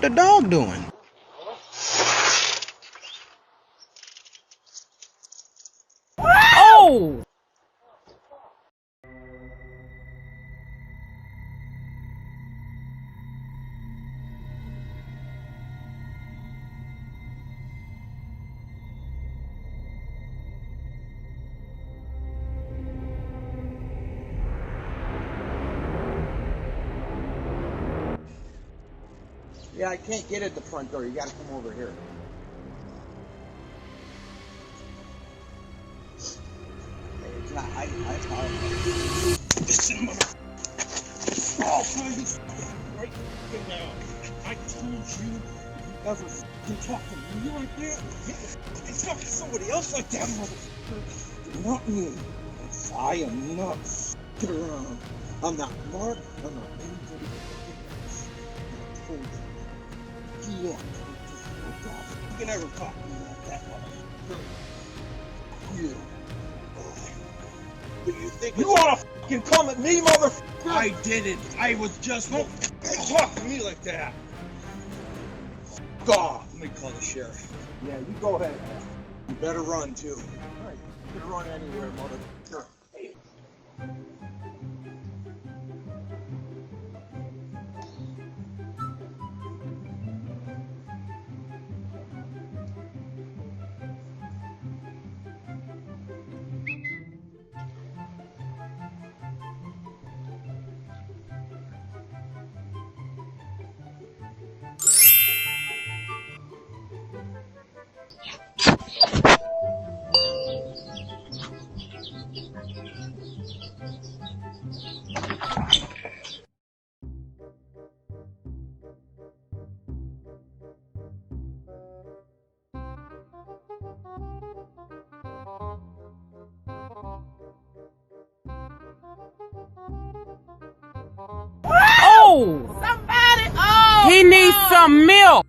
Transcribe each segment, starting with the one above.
What the dog doing? Oh! Yeah, I can't get at the front door. You gotta come over here. It's not. I Listen, mother. Oh, please. Right fucking now. I told you, you ever fucking talk to me like that? You talk to somebody else like that, motherfucker. Not me. I am not fucking around. I'm not Mark. I'm not anybody else. I told you. Look, you can never talk to me like that, motherfucker. You. Do you think you wanna fucking come at me, motherfucker? I didn't. I was just don't talk to me like that. God, let me call the sheriff. Yeah, you go ahead. You better run too. All right, you can run anywhere, motherfucker. Oh! Somebody! Oh! He needs some milk!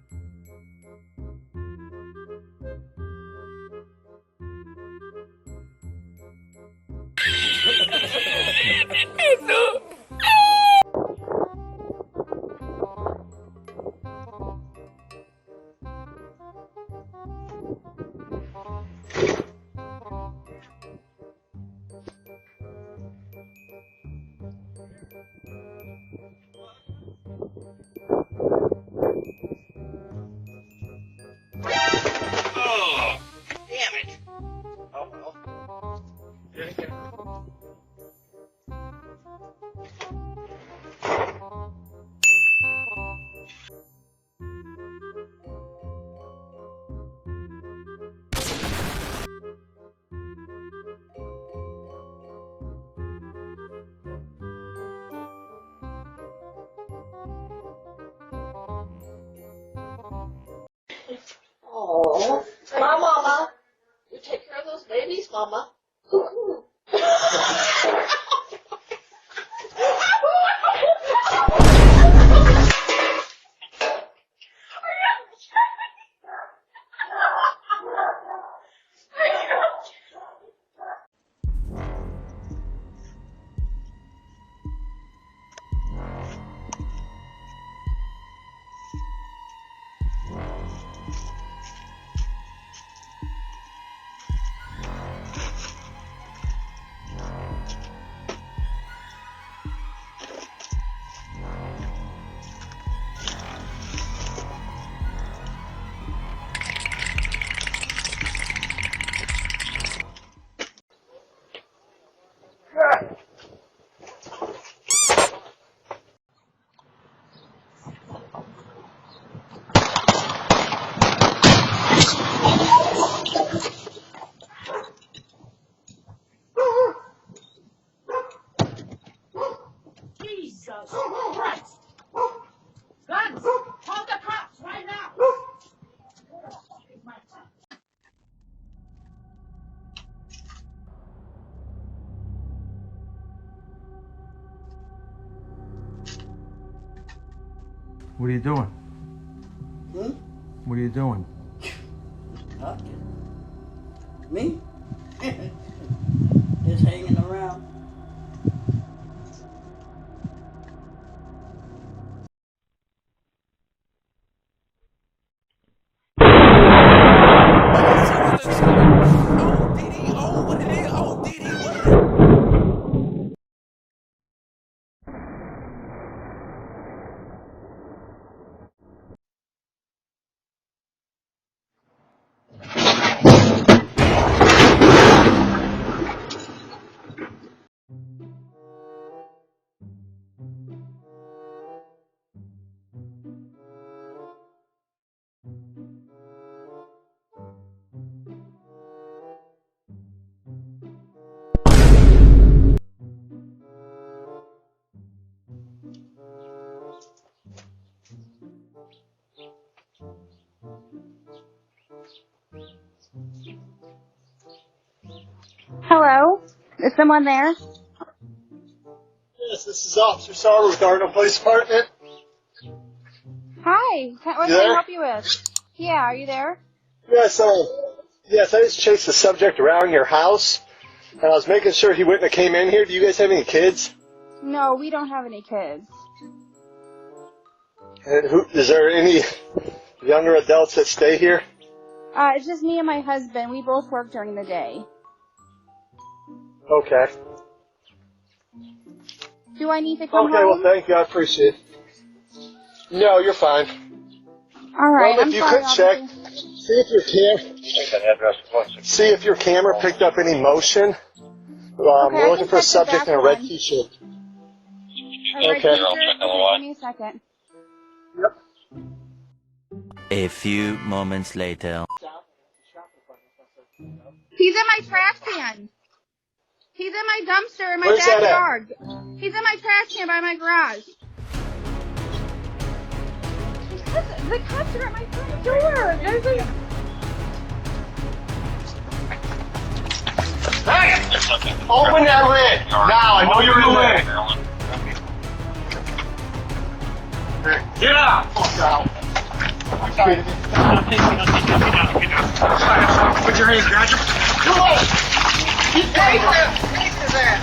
Oh, damn it. Oh, well. Oh, my mama. You take care of those babies, mama. Jesus Christ! Guns! Call the cops right now! What are you doing? What are you doing? Talking. Me? Just hanging around. Hello? Is someone there? Yes, this is Officer Sarver with Arnold Police Department. Hi. What can I help you with? Yeah, are you there? Yes, I just chased the subject around your house, and I was making sure he wouldn't have came in here. Do you guys have any kids? No, we don't have any kids. And is there any younger adults that stay here? It's just me and my husband. We both work during the day. Okay. Do I need to come home? Okay, well, thank you. I appreciate it. No, you're fine. All right. Well, if you could check, see if your camera picked up any motion. We're looking for a subject in a red t-shirt. Okay. Give me a second. Yep. A few moments later. He's in my trash can. He's in my dumpster in my Where's that at? backyard. He's in my trash can by my garage. The cops are at my front door. There's a... Hey! Open that lid! Now, I know you're in there! Get out! Fuck out! Put your hands behind you. Come on! Keep going! Take his ass!